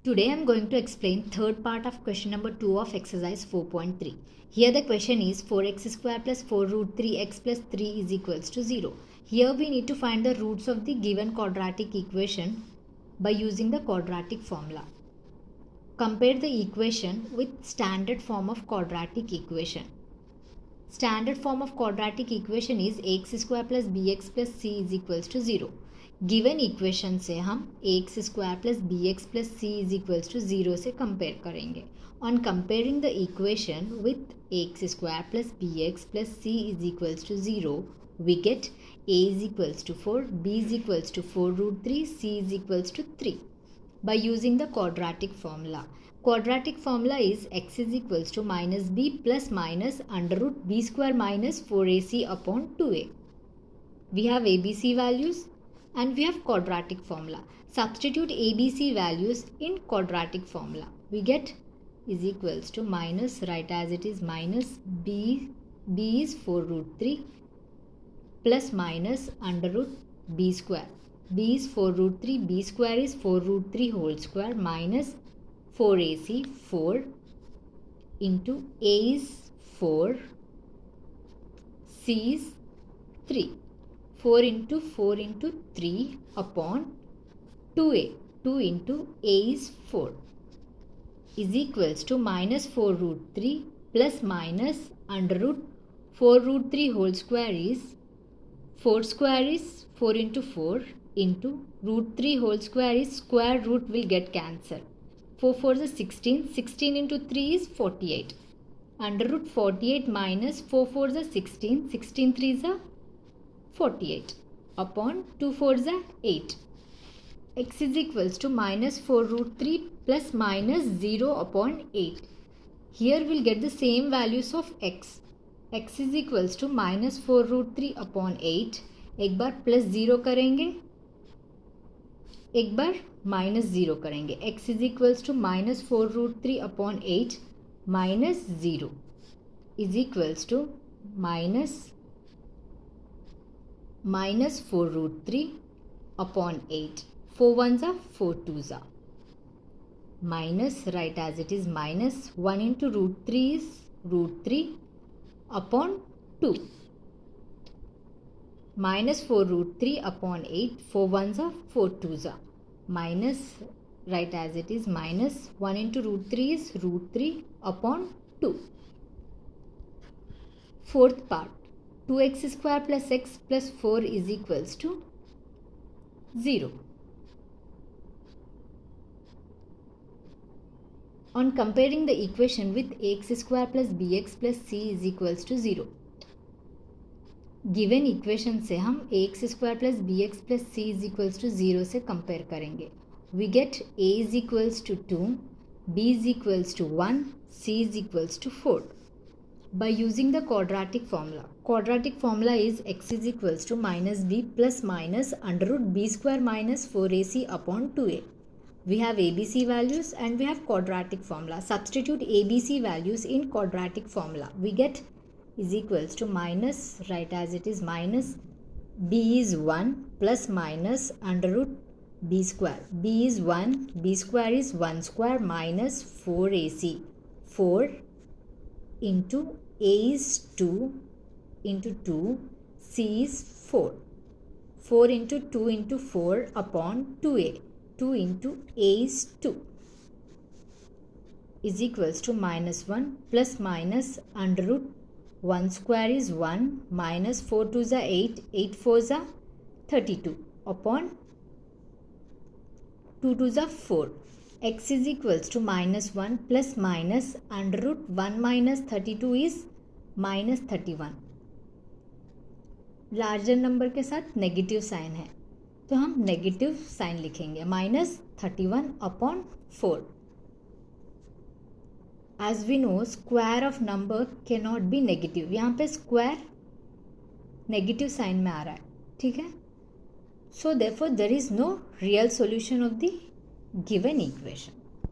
Today I am going to explain third part of question number 2 of exercise 4.3. Here the question is 4x square plus 4 root 3x plus 3 is equals to 0. Here we need to find the roots of the given quadratic equation by using the quadratic formula. Compare the equation with standard form of quadratic equation. Standard form of quadratic equation is ax square plus bx plus c is equals to 0. Given equation से हम ax square plus B X plus C is equals to 0 से compare करेंगे. On comparing the equation with ax square plus B X plus C is equals to 0 we get a is equals to 4, b is equals to 4 root 3, c is equals to 3 by using the quadratic formula. Quadratic formula is x is equals to minus b plus minus under root b square minus 4ac upon 2a. We have abc values and we have quadratic formula. Substitute ABC values in quadratic formula. We get is equals to minus, write as it is, minus b is 4 root 3 plus minus under root b square. B is 4 root 3, b square is 4 root 3 whole square minus 4ac, 4 into a is 4, c is 3. 4 into 3 upon 2a. 2 into a is 4 is equals to minus 4 root 3 plus minus under root 4 root 3 whole square is 4 square is 4 into 4 into root 3 whole square is square root will get cancelled. 4 4 is 16. 16 into 3 is 48. Under root 48 minus 4 4 is 16. 16 3 is 48 upon 2 4 is 8. X is equals to minus 4 root 3 plus minus 0 upon 8. Here we'll get the same values of x. X is equals to minus 4 root 3 upon 8. एक बार plus 0 करेंगे, एक बार minus 0 करेंगे. x is equals to minus 4 root 3 upon 8 minus 0 is equals to minus 4 root 3 upon 8. 4 ones are 4 twos are. Minus, write as it is, minus 1 into root 3 is root 3 upon 2. Minus 4 root 3 upon 8. 4 ones are 4 twos are. Minus, write as it is, minus 1 into root 3 is root 3 upon 2. Fourth part. 2x square plus x plus 4 is equals to 0. On comparing the equation with ax square plus bx plus c is equals to 0. Given equation से हम ax square plus bx plus c is equals to 0 से compare करेंगे. We get a is equals to 2, b is equals to 1, c is equals to 4. By using the quadratic formula. Quadratic formula is x is equals to minus b plus minus under root b square minus 4ac upon 2a. We have ABC values and we have quadratic formula. Substitute ABC values in quadratic formula. We get is equals to minus, write as it is, minus b is 1 plus minus under root b square. B is 1, b square is 1 square minus 4ac. 4 into a is 2 into 2, c is 4. 4 into 2 into 4 upon 2a. 2 into a is 2 is equals to minus 1 plus minus under root 1 square is 1 minus 4 2s are 8, 8 4s are 32 upon 2 2s are 4. X is equals to minus 1 plus minus under root 1 minus 32 is minus 31. Larger number के साथ negative sign है तो हम negative sign लिखेंगे. Minus 31 upon 4. As we know square of number can not be negative. यहाँ पे square negative sign में आ रहा है, ठीक है. So therefore there is no real solution of the given equation.